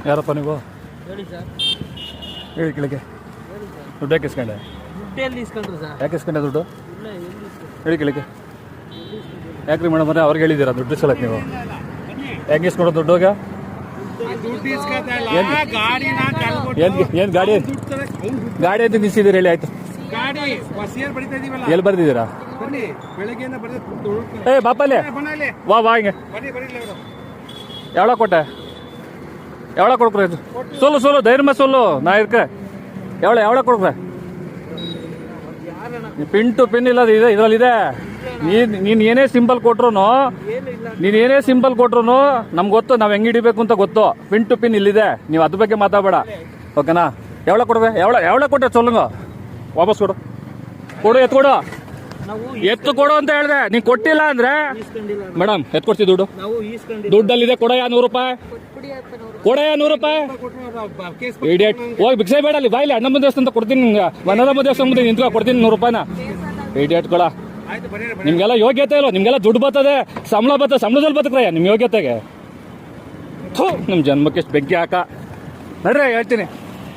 ಯಾರಪ್ಪ ನೀವು? ಹೇಳಿ ಸರ್. ಹೇಳಿ ಕೆಳಗೆ. ಹೇಳಿ ಸರ್. ದುಡ್ಡು ಯಾಕೆ ಇಸ್ಕೊಂಡೆ? ದುಡ್ಡು ಎಲ್ಲಿ ಇಸ್ಕೊಂಡ್ರು ಸರ್? ಯಾಕೆ ಇಸ್ಕೊಂಡೆ ದುಡ್ಡು? ಇಲ್ಲ, ಎಲ್ಲಿ ಇಸ್ಕೊಂಡ್ರು? ಹೇಳಿ ಕೆಳಗೆ. ಯಾಕ್ರಿ ಮೇಡಮ್ ಅಂದರೆ ಅವ್ರಿಗೆ ಹೇಳಿದ್ದೀರಾ ದುಡ್ಡು ಇಸ್ಕೊಳಕ್ಕೆ ನೀವು? ಹೆಂಗೆ ಇಸ್ಕೊಡೋ ದುಡ್ಡುಗ? ಏನು ಗಾಡಿ ಗಾಡಿ ಅಂತ ನಿಲ್ಸಿದ್ದೀರಿ ಹೇಳಿ ಆಯ್ತು. ಎಲ್ಲಿ ಬರ್ದಿದ್ದೀರಾ? ಏ ಬಾಪಲ್ಲಿ ವಾ ವಾ ಹಿಂಗೆ எவ்வளோ கொட்டை எவ்வளோ கொடுக்குறேன் சொல்லு சொல்லு தைரியமாக சொல்லு நான் இருக்கேன். எவ்வளோ கொடுக்குறேன்? ಪಿನ್ ಟು ಪಿನ್ ಇಲ್ಲ ಇದೆ ಇದರಲ್ಲಿದೆ. ನೀನು ಏನೇ ಸಿಂಬಲ್ ಕೊಟ್ರು ನಮ್ಗೆ ಗೊತ್ತು, ನಾವು ಹೆಂಗೆ ಹಿಡಿಬೇಕು ಅಂತ ಗೊತ್ತು. ಪಿನ್ ಟು ಪಿನ್ ಇಲ್ಲಿದೆ, ನೀವು ಅದ್ರ ಬಗ್ಗೆ ಮಾತಾಡಬೇಡ ಓಕೆನಾ? ಎವಳ ಕೊಡ್বে ಎವಳ ಕೊಟ್ಟೆ ಸೊಲ್ಲುಂಗ ವಾಪಸ್ ಕೊಡು ಎತ್ಕೊಡು ಎತ್ತು ಅಂತ ಹೇಳಿದೆ. ನೀನು ಕೊಟ್ಟಿಲ್ಲ ಅಂದ್ರೆ ಮೇಡಮ್ ಎತ್ಕೊಡ್ತೀವಿ ದುಡ್ಡಲ್ಲಿದೆ. ಕೊಡಯ್ಯ 100 ರೂಪಾಯಿ, ಕೊಡಯ್ಯ 100 ರೂಪಾಯಿ. ಇಡಿಯಟ್ ಹೋಗಿ ಭಿಕ್ಷೆ ಬೇಡ ಅಲ್ಲಿ ಬಾಯಿಲಿ. ಅಣ್ಣಮ್ಮ ದೇವಸ್ಥಾನ ಅಂತ ಕೊಡ್ತೀನಿ ನಿಮ್ಗೆ, ವನರಮ್ಮ ದೇವಸ್ಥಾನ ಮುಂದೆ ನಿಂತ್ಕೊ ಕೊಡ್ತೀನಿ 100 ರೂಪಾಯಿನ. ಇಡಿಯಟ್ ಕೊಡ. ನಿಮ್ಗೆಲ್ಲ ಯೋಗ್ಯತೆ ಇಲ್ಲ, ನಿಮ್ಗೆಲ್ಲ ದುಡ್ಡು ಬರ್ತದೆ, ಸಂಬಳದಲ್ಲಿ ಬದುಕ್ರಯ್ಯ ನಿಮ್ಮ ಯೋಗ್ಯತೆಗೆ. ನಿಮ್ಮ ಜನ್ಮಕ್ಕೆ ಬೆಂಕಿ ಹಾಕ ನಡ್ರಿ ಹೇಳ್ತೀನಿ.